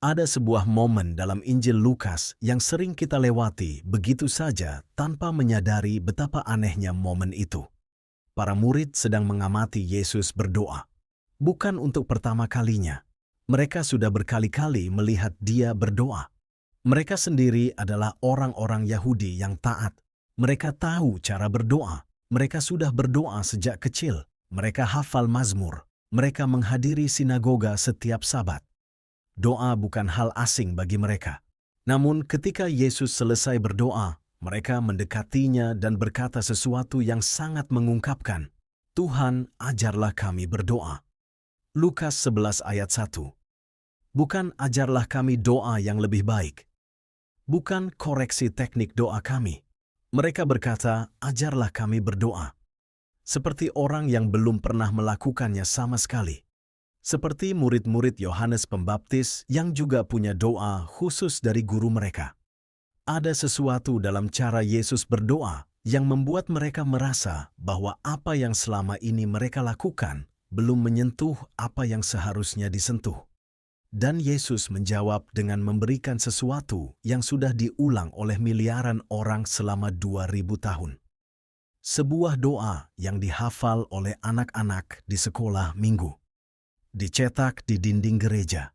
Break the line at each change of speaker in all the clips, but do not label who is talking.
Ada sebuah momen dalam Injil Lukas yang sering kita lewati begitu saja tanpa menyadari betapa anehnya momen itu. Para murid sedang mengamati Yesus berdoa. Bukan untuk pertama kalinya. Mereka sudah berkali-kali melihat dia berdoa. Mereka sendiri adalah orang-orang Yahudi yang taat. Mereka tahu cara berdoa. Mereka sudah berdoa sejak kecil. Mereka hafal mazmur. Mereka menghadiri sinagoga setiap Sabat. Doa bukan hal asing bagi mereka. Namun ketika Yesus selesai berdoa, mereka mendekatinya dan berkata sesuatu yang sangat mengungkapkan, "Tuhan, ajarlah kami berdoa." Lukas 11 ayat 1. Bukan ajarlah kami doa yang lebih baik. Bukan koreksi teknik doa kami. Mereka berkata, ajarlah kami berdoa. Seperti orang yang belum pernah melakukannya sama sekali. Seperti murid-murid Yohanes Pembaptis yang juga punya doa khusus dari guru mereka. Ada sesuatu dalam cara Yesus berdoa yang membuat mereka merasa bahwa apa yang selama ini mereka lakukan belum menyentuh apa yang seharusnya disentuh. Dan Yesus menjawab dengan memberikan sesuatu yang sudah diulang oleh miliaran orang selama 2000 tahun. Sebuah doa yang dihafal oleh anak-anak di sekolah minggu. Dicetak di dinding gereja,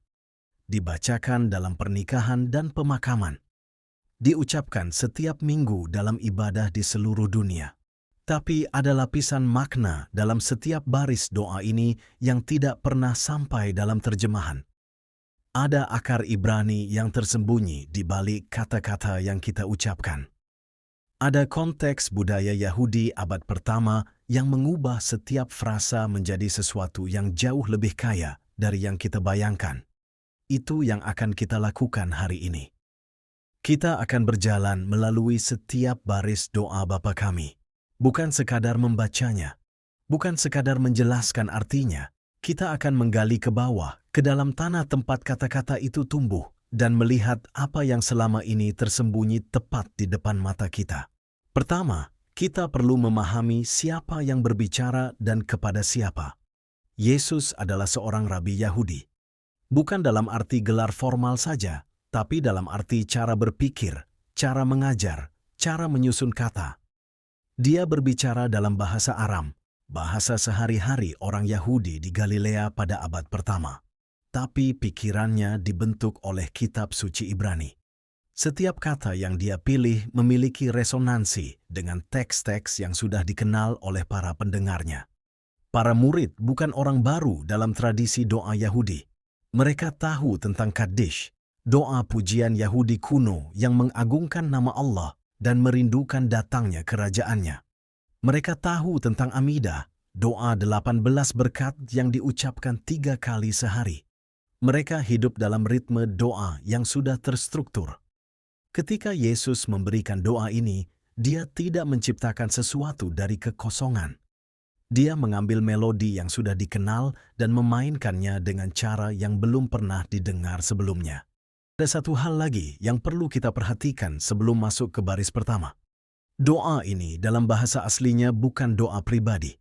dibacakan dalam pernikahan dan pemakaman, diucapkan setiap minggu dalam ibadah di seluruh dunia. Tapi ada lapisan makna dalam setiap baris doa ini yang tidak pernah sampai dalam terjemahan. Ada akar Ibrani yang tersembunyi di balik kata-kata yang kita ucapkan. Ada konteks budaya Yahudi abad pertama yang mengubah setiap frasa menjadi sesuatu yang jauh lebih kaya dari yang kita bayangkan. Itu yang akan kita lakukan hari ini. Kita akan berjalan melalui setiap baris doa Bapa kami. Bukan sekadar membacanya, bukan sekadar menjelaskan artinya. Kita akan menggali ke bawah, ke dalam tanah tempat kata-kata itu tumbuh, dan melihat apa yang selama ini tersembunyi tepat di depan mata kita. Pertama, kita perlu memahami siapa yang berbicara dan kepada siapa. Yesus adalah seorang rabi Yahudi. Bukan dalam arti gelar formal saja, tapi dalam arti cara berpikir, cara mengajar, cara menyusun kata. Dia berbicara dalam bahasa Aram, bahasa sehari-hari orang Yahudi di Galilea pada abad pertama. Tapi pikirannya dibentuk oleh kitab suci Ibrani. Setiap kata yang dia pilih memiliki resonansi dengan teks-teks yang sudah dikenal oleh para pendengarnya. Para murid bukan orang baru dalam tradisi doa Yahudi. Mereka tahu tentang Kaddish, doa pujian Yahudi kuno yang mengagungkan nama Allah dan merindukan datangnya kerajaannya. Mereka tahu tentang Amidah, doa 18 berkat yang diucapkan 3 kali sehari. Mereka hidup dalam ritme doa yang sudah terstruktur. Ketika Yesus memberikan doa ini, dia tidak menciptakan sesuatu dari kekosongan. Dia mengambil melodi yang sudah dikenal dan memainkannya dengan cara yang belum pernah didengar sebelumnya. Ada satu hal lagi yang perlu kita perhatikan sebelum masuk ke baris pertama. Doa ini dalam bahasa aslinya bukan doa pribadi.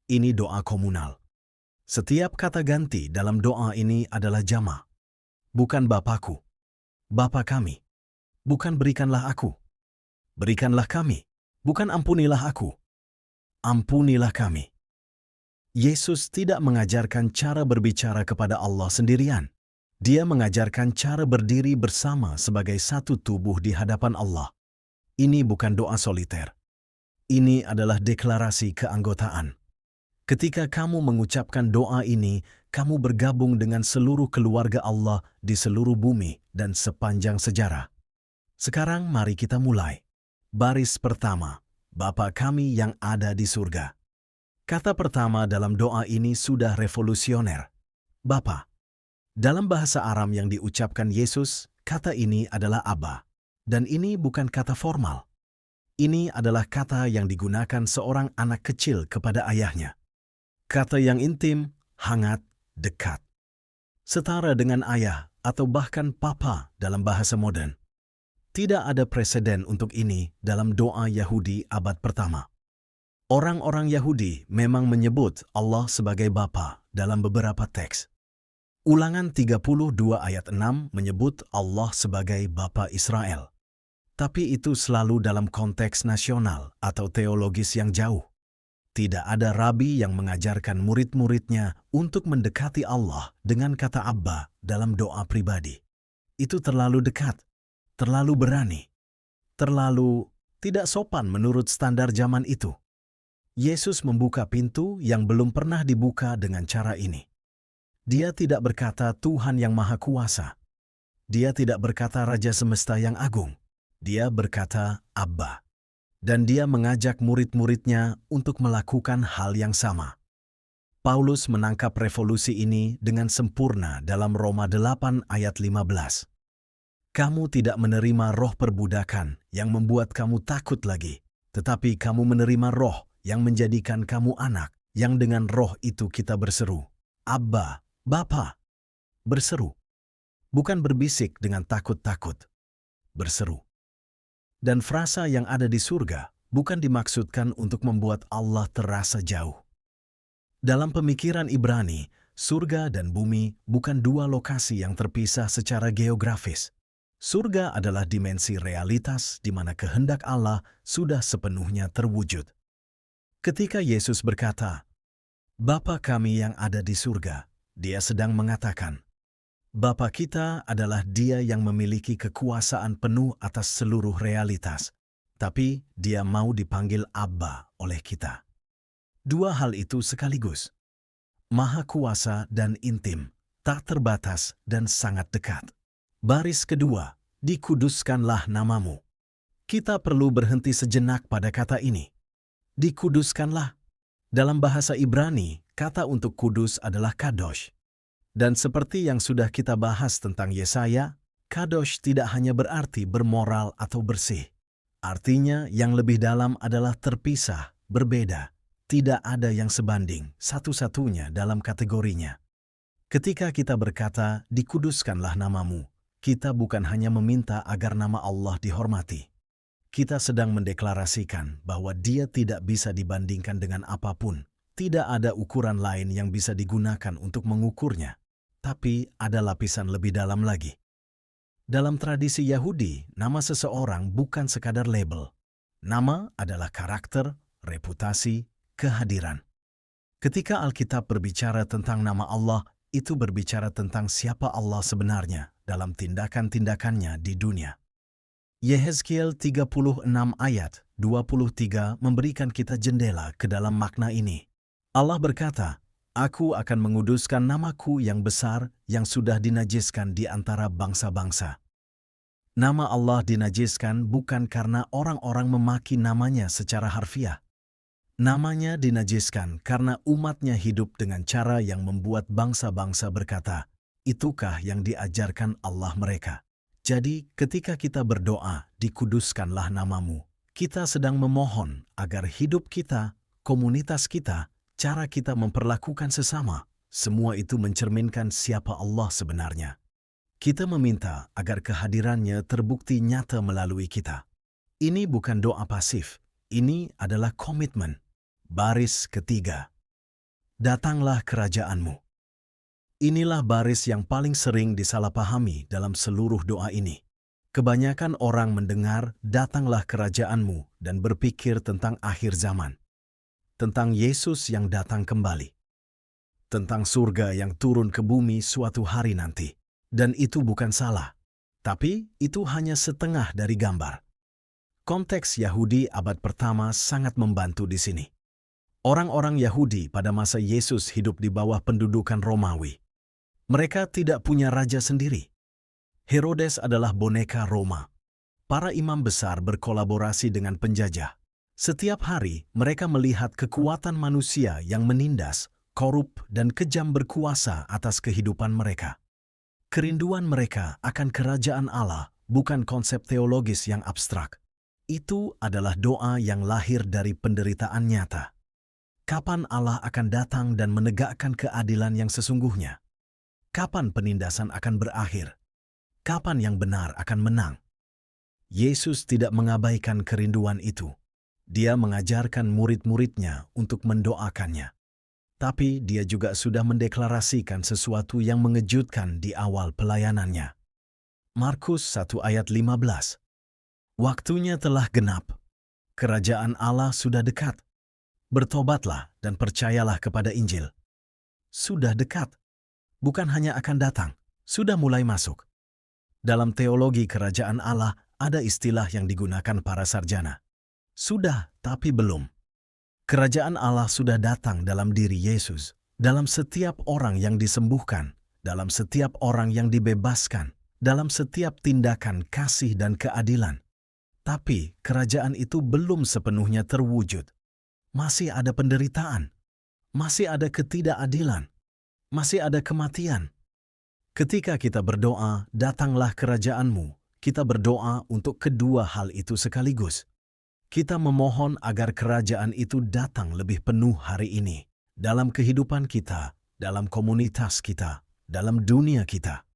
Ini doa komunal. Setiap kata ganti dalam doa ini adalah jama'. Bukan Bapakku, Bapa kami. Bukan berikanlah aku. Berikanlah kami. Bukan ampunilah aku. Ampunilah kami. Yesus tidak mengajarkan cara berbicara kepada Allah sendirian. Dia mengajarkan cara berdiri bersama sebagai satu tubuh di hadapan Allah. Ini bukan doa soliter. Ini adalah deklarasi keanggotaan. Ketika kamu mengucapkan doa ini, kamu bergabung dengan seluruh keluarga Allah di seluruh bumi dan sepanjang sejarah. Sekarang mari kita mulai. Baris pertama, Bapa kami yang ada di surga. Kata pertama dalam doa ini sudah revolusioner. Bapa. Dalam bahasa Aram yang diucapkan Yesus, kata ini adalah Abba. Dan ini bukan kata formal. Ini adalah kata yang digunakan seorang anak kecil kepada ayahnya. Kata yang intim, hangat, dekat. Setara dengan ayah atau bahkan papa dalam bahasa modern. Tidak ada preseden untuk ini dalam doa Yahudi abad pertama. Orang-orang Yahudi memang menyebut Allah sebagai Bapa dalam beberapa teks. Ulangan 32 ayat 6 menyebut Allah sebagai Bapa Israel. Tapi itu selalu dalam konteks nasional atau teologis yang jauh. Tidak ada rabi yang mengajarkan murid-muridnya untuk mendekati Allah dengan kata Abba dalam doa pribadi. Itu terlalu dekat, terlalu berani, terlalu tidak sopan menurut standar zaman itu. Yesus membuka pintu yang belum pernah dibuka dengan cara ini. Dia tidak berkata Tuhan yang Maha Kuasa. Dia tidak berkata Raja Semesta yang Agung. Dia berkata Abba. Dan dia mengajak murid-muridnya untuk melakukan hal yang sama. Paulus menangkap revolusi ini dengan sempurna dalam Roma 8 ayat 15. Kamu tidak menerima roh perbudakan yang membuat kamu takut lagi, tetapi kamu menerima roh yang menjadikan kamu anak, yang dengan roh itu kita berseru, Abba, Bapa. Berseru. Bukan berbisik dengan takut-takut. Berseru. Dan frasa yang ada di surga bukan dimaksudkan untuk membuat Allah terasa jauh. Dalam pemikiran Ibrani, surga dan bumi bukan dua lokasi yang terpisah secara geografis. Surga adalah dimensi realitas di mana kehendak Allah sudah sepenuhnya terwujud. Ketika Yesus berkata, Bapa kami yang ada di surga, Dia sedang mengatakan, Bapa kita adalah Dia yang memiliki kekuasaan penuh atas seluruh realitas, tapi Dia mau dipanggil Abba oleh kita. Dua hal itu sekaligus. Maha kuasa dan intim, tak terbatas dan sangat dekat. Baris kedua, dikuduskanlah namamu. Kita perlu berhenti sejenak pada kata ini. Dikuduskanlah. Dalam bahasa Ibrani, kata untuk kudus adalah kadosh. Dan seperti yang sudah kita bahas tentang Yesaya, kadosh tidak hanya berarti bermoral atau bersih. Artinya yang lebih dalam adalah terpisah, berbeda. Tidak ada yang sebanding, satu-satunya dalam kategorinya. Ketika kita berkata, dikuduskanlah namamu, kita bukan hanya meminta agar nama Allah dihormati. Kita sedang mendeklarasikan bahwa Dia tidak bisa dibandingkan dengan apapun. Tidak ada ukuran lain yang bisa digunakan untuk mengukurnya. Tapi ada lapisan lebih dalam lagi. Dalam tradisi Yahudi, nama seseorang bukan sekadar label. Nama adalah karakter, reputasi, kehadiran. Ketika Alkitab berbicara tentang nama Allah, itu berbicara tentang siapa Allah sebenarnya dalam tindakan-tindakannya di dunia. Yehezkiel 36 ayat 23 memberikan kita jendela ke dalam makna ini. Allah berkata, Aku akan menguduskan namaku yang besar yang sudah dinajiskan di antara bangsa-bangsa. Nama Allah dinajiskan bukan karena orang-orang memaki namanya secara harfiah. Namanya dinajiskan karena umatnya hidup dengan cara yang membuat bangsa-bangsa berkata, itukah yang diajarkan Allah mereka? Jadi, ketika kita berdoa, dikuduskanlah namamu, kita sedang memohon agar hidup kita, komunitas kita, cara kita memperlakukan sesama, semua itu mencerminkan siapa Allah sebenarnya. Kita meminta agar kehadirannya terbukti nyata melalui kita. Ini bukan doa pasif, ini adalah komitmen. Baris ketiga. Datanglah kerajaanmu. Inilah baris yang paling sering disalahpahami dalam seluruh doa ini. Kebanyakan orang mendengar datanglah kerajaanmu dan berpikir tentang akhir zaman. Tentang Yesus yang datang kembali. Tentang surga yang turun ke bumi suatu hari nanti. Dan itu bukan salah. Tapi itu hanya setengah dari gambar. Konteks Yahudi abad pertama sangat membantu di sini. Orang-orang Yahudi pada masa Yesus hidup di bawah pendudukan Romawi. Mereka tidak punya raja sendiri. Herodes adalah boneka Roma. Para imam besar berkolaborasi dengan penjajah. Setiap hari mereka melihat kekuatan manusia yang menindas, korup, dan kejam berkuasa atas kehidupan mereka. Kerinduan mereka akan kerajaan Allah bukan konsep teologis yang abstrak. Itu adalah doa yang lahir dari penderitaan nyata. Kapan Allah akan datang dan menegakkan keadilan yang sesungguhnya? Kapan penindasan akan berakhir? Kapan yang benar akan menang? Yesus tidak mengabaikan kerinduan itu. Dia mengajarkan murid-muridnya untuk mendoakannya. tapi dia juga sudah mendeklarasikan sesuatu yang mengejutkan di awal pelayanannya. Markus 1 ayat 15. Waktunya telah genap. Kerajaan Allah sudah dekat. Bertobatlah dan percayalah kepada Injil. Sudah dekat. Bukan hanya akan datang, sudah mulai masuk. Dalam teologi kerajaan Allah ada istilah yang digunakan para sarjana. Sudah, tapi belum. Kerajaan Allah sudah datang dalam diri Yesus, dalam setiap orang yang disembuhkan, dalam setiap orang yang dibebaskan, dalam setiap tindakan kasih dan keadilan. Tapi kerajaan itu belum sepenuhnya terwujud. Masih ada penderitaan, masih ada ketidakadilan, masih ada kematian. Ketika kita berdoa, datanglah kerajaan-Mu, kita berdoa untuk kedua hal itu sekaligus. Kita memohon agar kerajaan itu datang lebih penuh hari ini, dalam kehidupan kita, dalam komunitas kita, dalam dunia kita.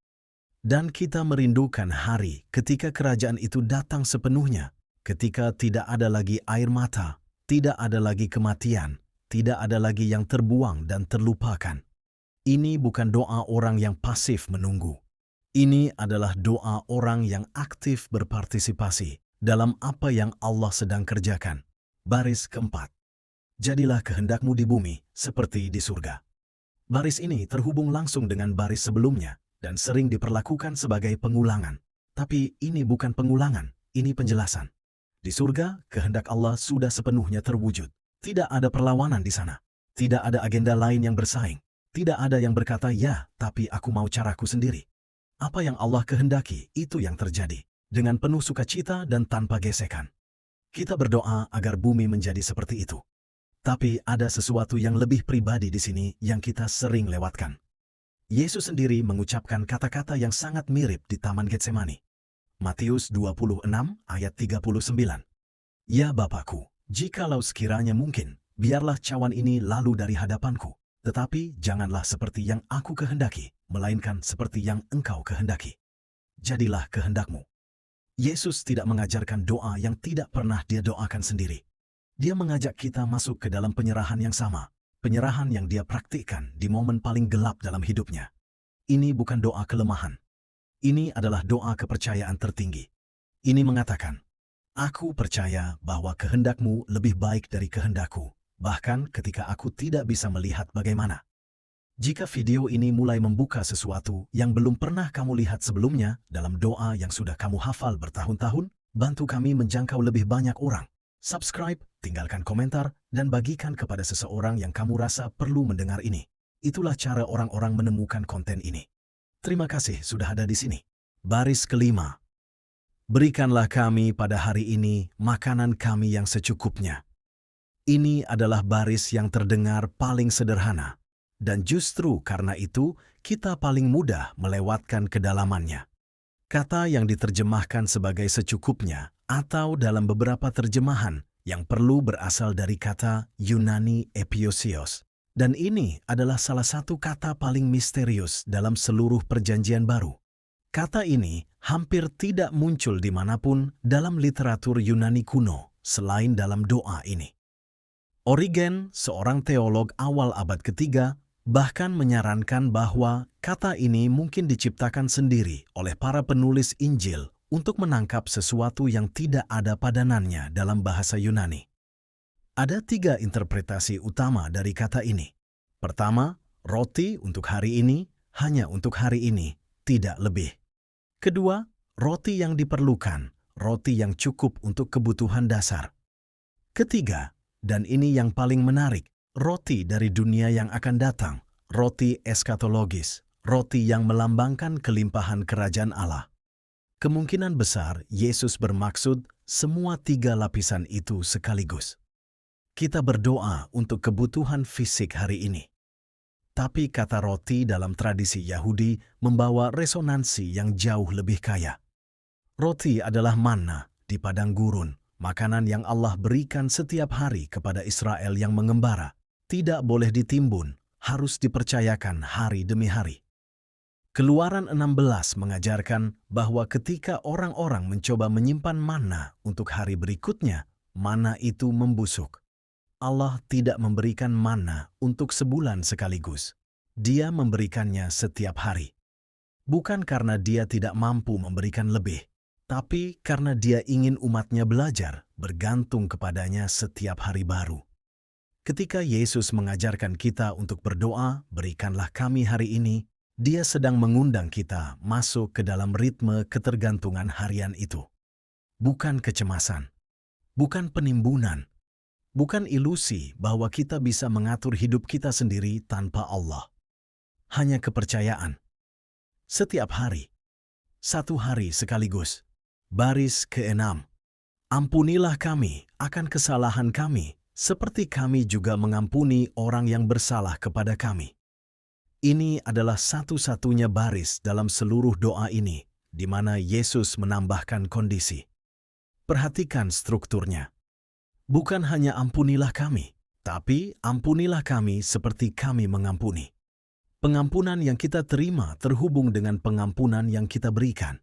Dan kita merindukan hari ketika kerajaan itu datang sepenuhnya, ketika tidak ada lagi air mata, tidak ada lagi kematian, tidak ada lagi yang terbuang dan terlupakan. Ini bukan doa orang yang pasif menunggu. Ini adalah doa orang yang aktif berpartisipasi dalam apa yang Allah sedang kerjakan. Baris keempat. Jadilah kehendak-Mu di bumi seperti di surga. Baris ini terhubung langsung dengan baris sebelumnya dan sering diperlakukan sebagai pengulangan. Tapi ini bukan pengulangan, ini penjelasan. Di surga, kehendak Allah sudah sepenuhnya terwujud. Tidak ada perlawanan di sana. Tidak ada agenda lain yang bersaing. Tidak ada yang berkata, ya, tapi aku mau caraku sendiri. Apa yang Allah kehendaki, itu yang terjadi. Dengan penuh sukacita dan tanpa gesekan. Kita berdoa agar bumi menjadi seperti itu. Tapi ada sesuatu yang lebih pribadi di sini yang kita sering lewatkan. Yesus sendiri mengucapkan kata-kata yang sangat mirip di Taman Getsemani. Matius 26 ayat 39. Ya Bapakku, jikalau sekiranya mungkin, biarlah cawan ini lalu dari hadapanku. Tetapi janganlah seperti yang aku kehendaki, melainkan seperti yang Engkau kehendaki. Jadilah kehendak-Mu. Yesus tidak mengajarkan doa yang tidak pernah Dia doakan sendiri. Dia mengajak kita masuk ke dalam penyerahan yang sama, penyerahan yang Dia praktikkan di momen paling gelap dalam hidupnya. Ini bukan doa kelemahan. Ini adalah doa kepercayaan tertinggi. Ini mengatakan, aku percaya bahwa kehendak-Mu lebih baik dari kehendakku, bahkan ketika aku tidak bisa melihat bagaimana. Jika video ini mulai membuka sesuatu yang belum pernah kamu lihat sebelumnya dalam doa yang sudah kamu hafal bertahun-tahun, bantu kami menjangkau lebih banyak orang. Subscribe, tinggalkan komentar, dan bagikan kepada seseorang yang kamu rasa perlu mendengar ini. Itulah cara orang-orang menemukan konten ini. Terima kasih sudah ada di sini. Baris kelima. Berikanlah kami pada hari ini makanan kami yang secukupnya. Ini adalah baris yang terdengar paling sederhana. Dan justru karena itu, kita paling mudah melewatkan kedalamannya. Kata yang diterjemahkan sebagai secukupnya, atau dalam beberapa terjemahan yang perlu berasal dari kata Yunani epiousios. Dan ini adalah salah satu kata paling misterius dalam seluruh Perjanjian Baru. Kata ini hampir tidak muncul dimanapun dalam literatur Yunani kuno, selain dalam doa ini. Origen, seorang teolog awal abad ketiga, bahkan menyarankan bahwa kata ini mungkin diciptakan sendiri oleh para penulis Injil untuk menangkap sesuatu yang tidak ada padanannya dalam bahasa Yunani. Ada 3 interpretasi utama dari kata ini. Pertama, roti untuk hari ini, hanya untuk hari ini, tidak lebih. Kedua, roti yang diperlukan, roti yang cukup untuk kebutuhan dasar. Ketiga, dan ini yang paling menarik, roti dari dunia yang akan datang, roti eskatologis, roti yang melambangkan kelimpahan kerajaan Allah. Kemungkinan besar Yesus bermaksud semua 3 lapisan itu sekaligus. Kita berdoa untuk kebutuhan fisik hari ini. Tapi kata roti dalam tradisi Yahudi membawa resonansi yang jauh lebih kaya. Roti adalah manna di padang gurun, makanan yang Allah berikan setiap hari kepada Israel yang mengembara. Tidak boleh ditimbun, harus dipercayakan hari demi hari. Keluaran 16 mengajarkan bahwa ketika orang-orang mencoba menyimpan manna untuk hari berikutnya, manna itu membusuk. Allah tidak memberikan manna untuk sebulan sekaligus. Dia memberikannya setiap hari. Bukan karena Dia tidak mampu memberikan lebih, tapi karena Dia ingin umatnya belajar bergantung kepadanya setiap hari baru. Ketika Yesus mengajarkan kita untuk berdoa, "Berikanlah kami hari ini," Dia sedang mengundang kita masuk ke dalam ritme ketergantungan harian itu. Bukan kecemasan, bukan penimbunan, bukan ilusi bahwa kita bisa mengatur hidup kita sendiri tanpa Allah. Hanya kepercayaan. Setiap hari, satu hari sekaligus. Baris ke-6. Ampunilah kami akan kesalahan kami, seperti kami juga mengampuni orang yang bersalah kepada kami. Ini adalah satu-satunya baris dalam seluruh doa ini, di mana Yesus menambahkan kondisi. Perhatikan strukturnya. Bukan hanya ampunilah kami, tapi ampunilah kami seperti kami mengampuni. Pengampunan yang kita terima terhubung dengan pengampunan yang kita berikan.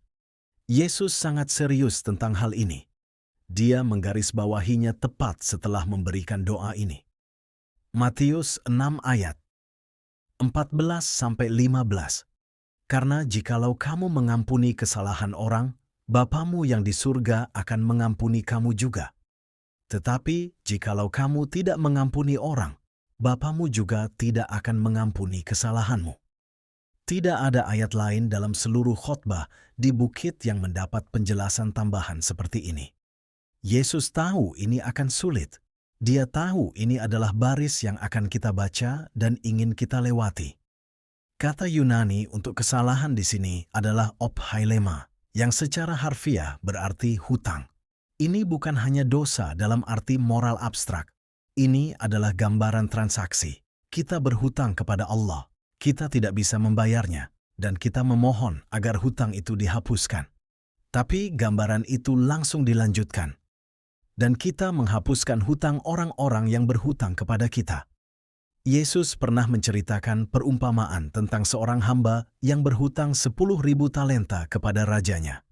Yesus sangat serius tentang hal ini. Dia menggarisbawahinya tepat setelah memberikan doa ini. Matius 6 ayat 14-15. Karena jikalau kamu mengampuni kesalahan orang, Bapamu yang di surga akan mengampuni kamu juga. Tetapi jikalau kamu tidak mengampuni orang, Bapamu juga tidak akan mengampuni kesalahanmu. Tidak ada ayat lain dalam seluruh khotbah di bukit yang mendapat penjelasan tambahan seperti ini. Yesus tahu ini akan sulit. Dia tahu ini adalah baris yang akan kita baca dan ingin kita lewati. Kata Yunani untuk kesalahan di sini adalah ophailema, yang secara harfiah berarti hutang. Ini bukan hanya dosa dalam arti moral abstrak. Ini adalah gambaran transaksi. Kita berhutang kepada Allah. Kita tidak bisa membayarnya, dan kita memohon agar hutang itu dihapuskan. Tapi gambaran itu langsung dilanjutkan. Dan kita menghapuskan hutang orang-orang yang berhutang kepada kita. Yesus pernah menceritakan perumpamaan tentang seorang hamba yang berhutang 10.000 talenta kepada rajanya.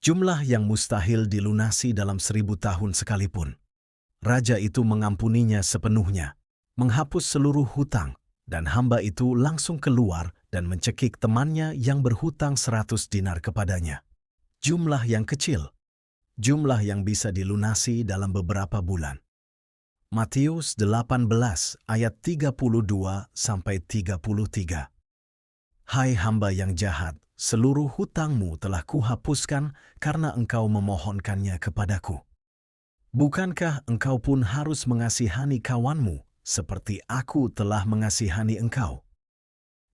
Jumlah yang mustahil dilunasi dalam 1.000 tahun sekalipun. Raja itu mengampuninya sepenuhnya, menghapus seluruh hutang, dan hamba itu langsung keluar dan mencekik temannya yang berhutang 100 dinar kepadanya. Jumlah yang kecil. Jumlah yang bisa dilunasi dalam beberapa bulan. Matius 18 ayat 32-33. Hai hamba yang jahat, seluruh hutangmu telah kuhapuskan karena engkau memohonkannya kepadaku. Bukankah engkau pun harus mengasihani kawanmu seperti aku telah mengasihani engkau?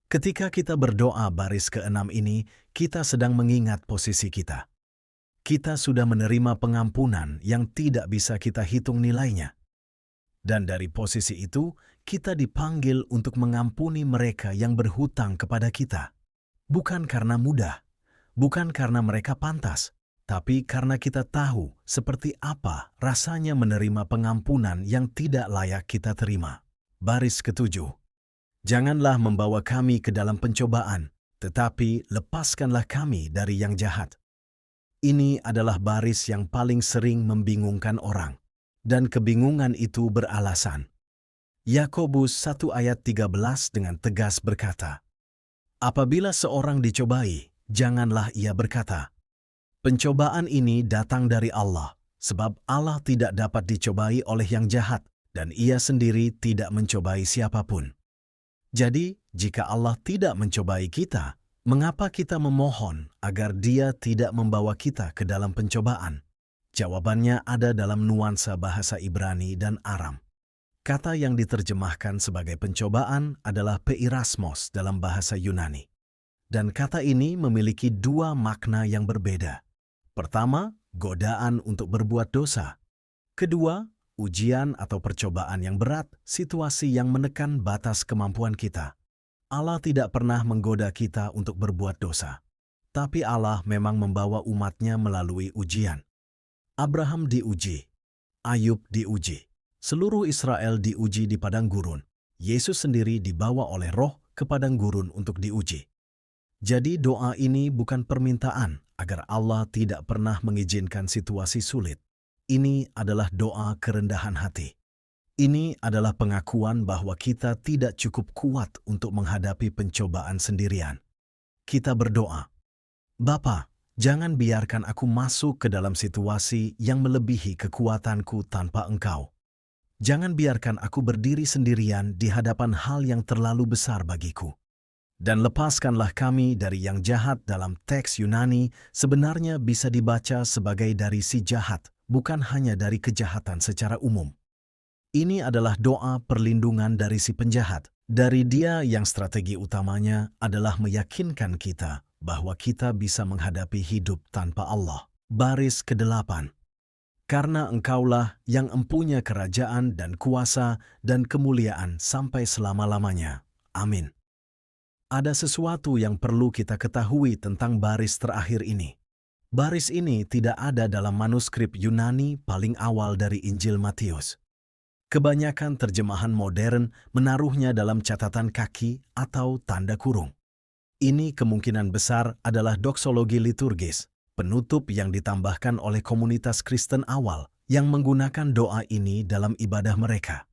Ketika kita berdoa baris ke-6 ini, kita sedang mengingat posisi kita. Kita sudah menerima pengampunan yang tidak bisa kita hitung nilainya. Dan dari posisi itu, kita dipanggil untuk mengampuni mereka yang berhutang kepada kita. Bukan karena mudah, bukan karena mereka pantas, tapi karena kita tahu seperti apa rasanya menerima pengampunan yang tidak layak kita terima. Baris ke-7. Janganlah membawa kami ke dalam pencobaan, tetapi lepaskanlah kami dari yang jahat. Ini adalah baris yang paling sering membingungkan orang, dan kebingungan itu beralasan. Yakobus 1 ayat 13 dengan tegas berkata, apabila seorang dicobai, janganlah ia berkata, pencobaan ini datang dari Allah, sebab Allah tidak dapat dicobai oleh yang jahat, dan ia sendiri tidak mencobai siapapun. Jadi, jika Allah tidak mencobai kita, mengapa kita memohon agar Dia tidak membawa kita ke dalam pencobaan? Jawabannya ada dalam nuansa bahasa Ibrani dan Aram. Kata yang diterjemahkan sebagai pencobaan adalah peirasmos dalam bahasa Yunani. Dan kata ini memiliki dua makna yang berbeda. Pertama, godaan untuk berbuat dosa. Kedua, ujian atau percobaan yang berat, situasi yang menekan batas kemampuan kita. Allah tidak pernah menggoda kita untuk berbuat dosa. Tapi Allah memang membawa umatnya melalui ujian. Abraham diuji, Ayub diuji, seluruh Israel diuji di padang gurun. Yesus sendiri dibawa oleh Roh ke padang gurun untuk diuji. Jadi doa ini bukan permintaan agar Allah tidak pernah mengizinkan situasi sulit. Ini adalah doa kerendahan hati. Ini adalah pengakuan bahwa kita tidak cukup kuat untuk menghadapi pencobaan sendirian. Kita berdoa, "Bapa, jangan biarkan aku masuk ke dalam situasi yang melebihi kekuatanku tanpa Engkau. Jangan biarkan aku berdiri sendirian di hadapan hal yang terlalu besar bagiku. Dan lepaskanlah kami dari yang jahat." Dalam teks Yunani sebenarnya bisa dibaca sebagai dari si jahat, bukan hanya dari kejahatan secara umum. Ini adalah doa perlindungan dari si penjahat, dari dia yang strategi utamanya adalah meyakinkan kita bahwa kita bisa menghadapi hidup tanpa Allah. Baris ke-8. Karena Engkaulah yang empunya kerajaan dan kuasa dan kemuliaan sampai selama-lamanya. Amin. Ada sesuatu yang perlu kita ketahui tentang baris terakhir ini. Baris ini tidak ada dalam manuskrip Yunani paling awal dari Injil Matius. Kebanyakan terjemahan modern menaruhnya dalam catatan kaki atau tanda kurung. Ini kemungkinan besar adalah doksologi liturgis, penutup yang ditambahkan oleh komunitas Kristen awal yang menggunakan doa ini dalam ibadah mereka.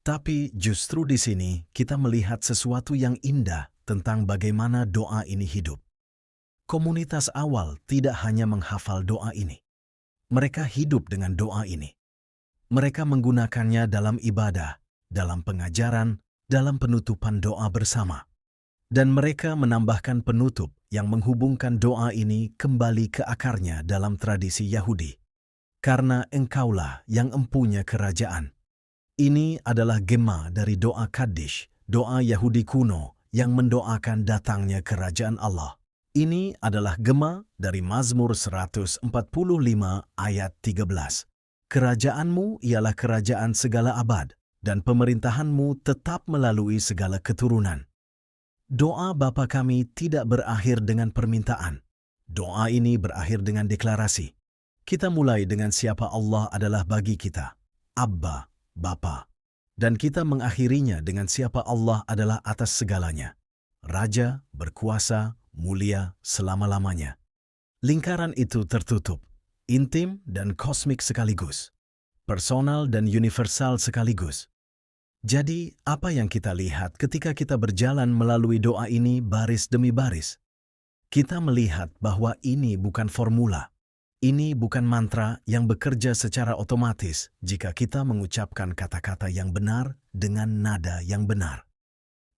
Tapi justru di sini kita melihat sesuatu yang indah tentang bagaimana doa ini hidup. Komunitas awal tidak hanya menghafal doa ini. Mereka hidup dengan doa ini. Mereka menggunakannya dalam ibadah, dalam pengajaran, dalam penutupan doa bersama. Dan mereka menambahkan penutup yang menghubungkan doa ini kembali ke akarnya dalam tradisi Yahudi. Karena Engkaulah yang empunya kerajaan. Ini adalah gema dari doa Kaddish, doa Yahudi kuno yang mendoakan datangnya kerajaan Allah. Ini adalah gema dari Mazmur 145 ayat 13. Kerajaanmu ialah kerajaan segala abad, dan pemerintahanmu tetap melalui segala keturunan. Doa Bapa kami tidak berakhir dengan permintaan. Doa ini berakhir dengan deklarasi. Kita mulai dengan siapa Allah adalah bagi kita, Abba, Bapa. Dan kita mengakhirinya dengan siapa Allah adalah atas segalanya, Raja, berkuasa, mulia, selama-lamanya. Lingkaran itu tertutup, intim dan kosmik sekaligus, personal dan universal sekaligus. Jadi, apa yang kita lihat ketika kita berjalan melalui doa ini baris demi baris? Kita melihat bahwa ini bukan formula. Ini bukan mantra yang bekerja secara otomatis jika kita mengucapkan kata-kata yang benar dengan nada yang benar.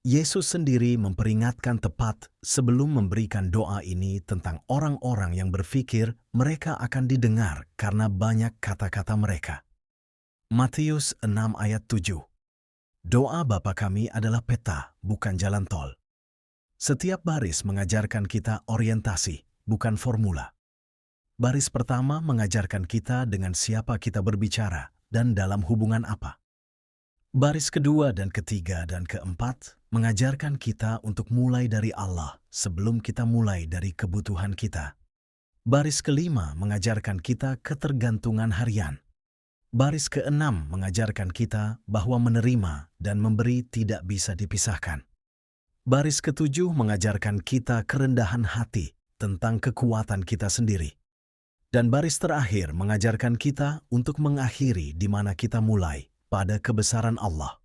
Yesus sendiri memperingatkan tepat sebelum memberikan doa ini tentang orang-orang yang berpikir mereka akan didengar karena banyak kata-kata mereka. Matius 6 ayat 7. Doa Bapa kami adalah peta, bukan jalan tol. Setiap baris mengajarkan kita orientasi, bukan formula. Baris pertama mengajarkan kita dengan siapa kita berbicara dan dalam hubungan apa. Baris kedua dan ketiga dan keempat mengajarkan kita untuk mulai dari Allah sebelum kita mulai dari kebutuhan kita. Baris kelima mengajarkan kita ketergantungan harian. Baris keenam mengajarkan kita bahwa menerima dan memberi tidak bisa dipisahkan. Baris ketujuh mengajarkan kita kerendahan hati tentang kekuatan kita sendiri. Dan baris terakhir mengajarkan kita untuk mengakhiri di mana kita mulai, pada kebesaran Allah.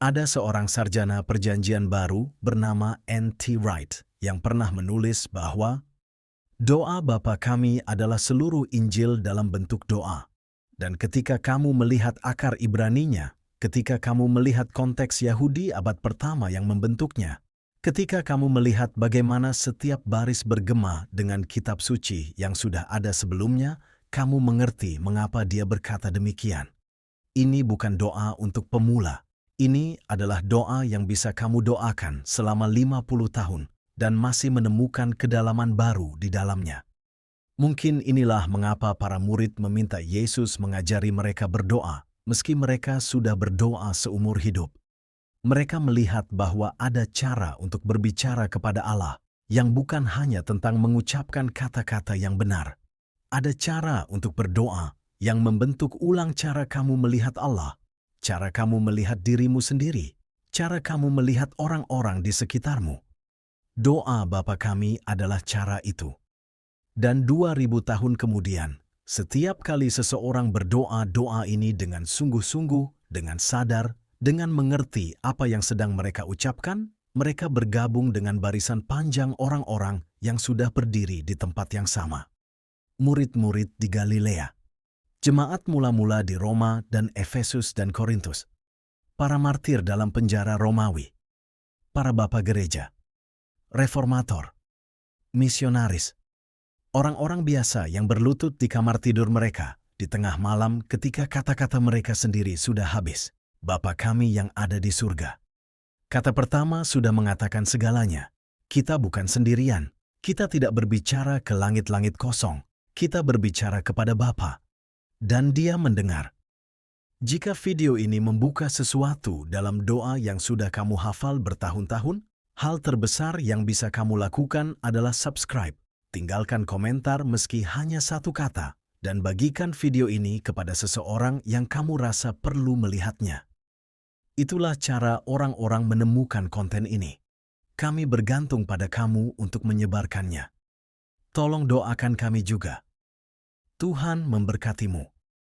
Ada seorang sarjana perjanjian baru bernama N.T. Wright yang pernah menulis bahwa doa Bapa kami adalah seluruh Injil dalam bentuk doa. Dan ketika kamu melihat akar Ibraninya, ketika kamu melihat konteks Yahudi abad pertama yang membentuknya, ketika kamu melihat bagaimana setiap baris bergema dengan kitab suci yang sudah ada sebelumnya, kamu mengerti mengapa dia berkata demikian. Ini bukan doa untuk pemula. Ini adalah doa yang bisa kamu doakan selama 50 tahun dan masih menemukan kedalaman baru di dalamnya. Mungkin inilah mengapa para murid meminta Yesus mengajari mereka berdoa, meski mereka sudah berdoa seumur hidup. Mereka melihat bahwa ada cara untuk berbicara kepada Allah yang bukan hanya tentang mengucapkan kata-kata yang benar. Ada cara untuk berdoa yang membentuk ulang cara kamu melihat Allah, cara kamu melihat dirimu sendiri, cara kamu melihat orang-orang di sekitarmu. Doa Bapa kami adalah cara itu. Dan 2000 tahun kemudian, setiap kali seseorang berdoa doa ini dengan sungguh-sungguh Dengan sadar, dengan mengerti apa yang sedang mereka ucapkan, mereka bergabung dengan barisan panjang orang-orang yang sudah berdiri di tempat yang sama. Murid-murid di Galilea, jemaat mula-mula di Roma dan Efesus dan Korintus, para martir dalam penjara Romawi, para bapak gereja, reformator, misionaris, orang-orang biasa yang berlutut di kamar tidur mereka di tengah malam ketika kata-kata mereka sendiri sudah habis. Bapa kami yang ada di surga. Kata pertama sudah mengatakan segalanya. Kita bukan sendirian. Kita tidak berbicara ke langit-langit kosong. Kita berbicara kepada Bapa. Dan Dia mendengar. Jika video ini membuka sesuatu dalam doa yang sudah kamu hafal bertahun-tahun, hal terbesar yang bisa kamu lakukan adalah subscribe, tinggalkan komentar meski hanya satu kata, dan bagikan video ini kepada seseorang yang kamu rasa perlu melihatnya. Itulah cara orang-orang menemukan konten ini. Kami bergantung pada kamu untuk menyebarkannya. Tolong doakan kami juga. Tuhan memberkatimu.